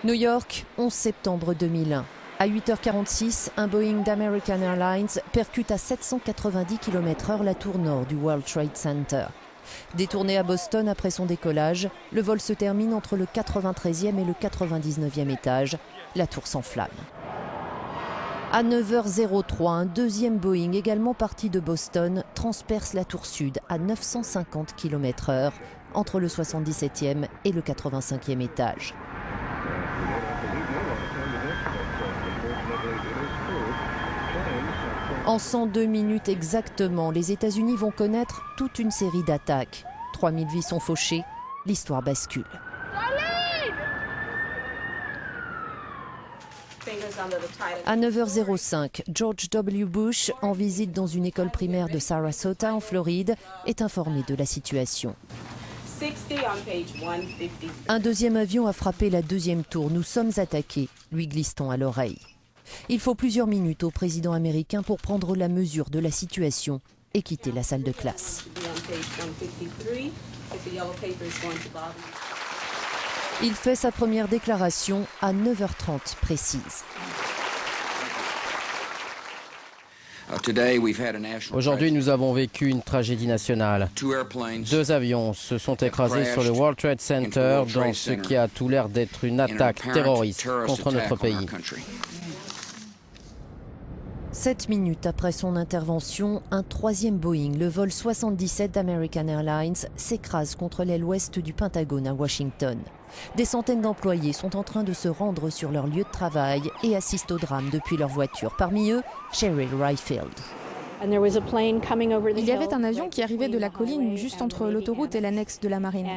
New York, 11 septembre 2001. À 8h46, un Boeing d'American Airlines percute à 790 km/h la tour nord du World Trade Center. Détourné à Boston après son décollage, le vol se termine entre le 93e et le 99e étage. La tour s'enflamme. À 9h03, un deuxième Boeing, également parti de Boston, transperce la tour sud à 950 km/h entre le 77e et le 85e étage. En 102 minutes exactement, les États-Unis vont connaître toute une série d'attaques. 3000 vies sont fauchées, l'histoire bascule. À 9h05, George W. Bush, en visite dans une école primaire de Sarasota en Floride, est informé de la situation. Un deuxième avion a frappé la deuxième tour. Nous sommes attaqués, lui glisse-t-on à l'oreille. Il faut plusieurs minutes au président américain pour prendre la mesure de la situation et quitter la salle de classe. Il fait sa première déclaration à 9h30 précise. Aujourd'hui, nous avons vécu une tragédie nationale. 2 avions se sont écrasés sur le World Trade Center dans ce qui a tout l'air d'être une attaque terroriste contre notre pays. 7 minutes après son intervention, un troisième Boeing, le vol 77 d'American Airlines, s'écrase contre l'aile ouest du Pentagone à Washington. Des centaines d'employés sont en train de se rendre sur leur lieu de travail et assistent au drame depuis leur voiture. Parmi eux, Cheryl Rayfield. Il y avait un avion qui arrivait de la colline juste entre l'autoroute et l'annexe de la marine.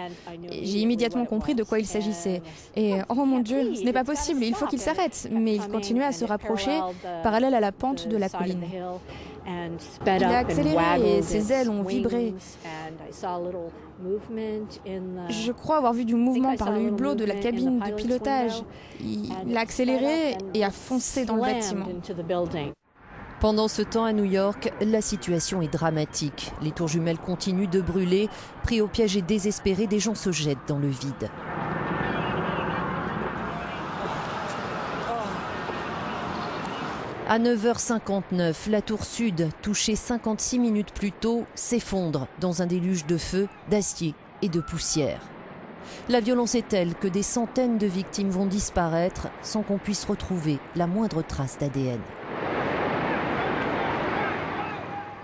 J'ai immédiatement compris de quoi il s'agissait. Et oh mon Dieu, ce n'est pas possible, il faut qu'il s'arrête. Mais il continuait à se rapprocher, parallèle à la pente de la colline. Il a accéléré et ses ailes ont vibré. Je crois avoir vu du mouvement par le hublot de la cabine de pilotage. Il a accéléré et a foncé dans le bâtiment. Pendant ce temps, à New York, la situation est dramatique. Les tours jumelles continuent de brûler. Pris au piège et désespérés, des gens se jettent dans le vide. À 9h59, la tour sud, touchée 56 minutes plus tôt, s'effondre dans un déluge de feu, d'acier et de poussière. La violence est telle que des centaines de victimes vont disparaître sans qu'on puisse retrouver la moindre trace d'ADN.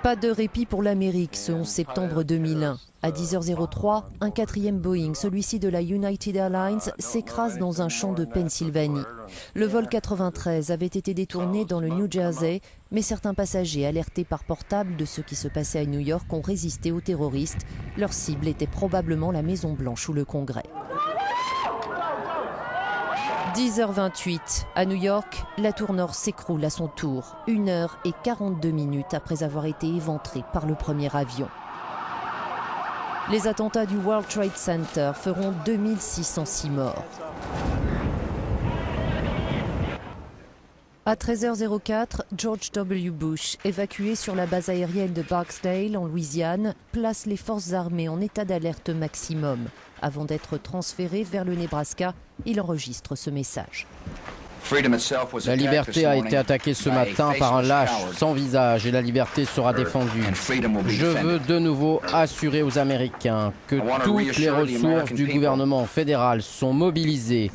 Pas de répit pour l'Amérique ce 11 septembre 2001. À 10h03, un quatrième Boeing, celui-ci de la United Airlines, s'écrase dans un champ de Pennsylvanie. Le vol 93 avait été détourné dans le New Jersey, mais certains passagers alertés par portable de ce qui se passait à New York ont résisté aux terroristes. Leur cible était probablement la Maison-Blanche ou le Congrès. 10h28, à New York, la tour nord s'écroule à son tour, 1h42 après avoir été éventrée par le premier avion. Les attentats du World Trade Center feront 2606 morts. À 13h04, George W. Bush, évacué sur la base aérienne de Barksdale en Louisiane, place les forces armées en état d'alerte maximum. Avant d'être transféré vers le Nebraska, il enregistre ce message. La liberté a été attaquée ce matin par un lâche sans visage et la liberté sera défendue. Je veux de nouveau assurer aux Américains que toutes les ressources du gouvernement fédéral sont mobilisées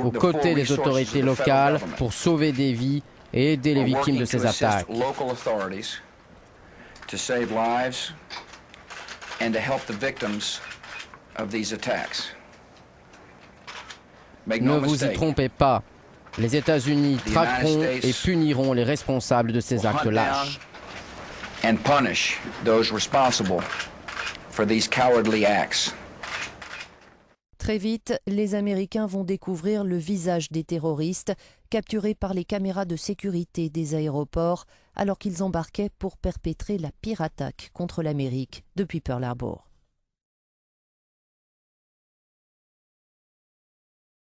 aux côtés des autorités locales pour sauver des vies et aider les victimes de ces attaques. Ne vous y trompez pas. Les États-Unis traqueront et puniront les responsables de ces actes lâches. Très vite, les Américains vont découvrir le visage des terroristes capturés par les caméras de sécurité des aéroports alors qu'ils embarquaient pour perpétrer la pire attaque contre l'Amérique depuis Pearl Harbor.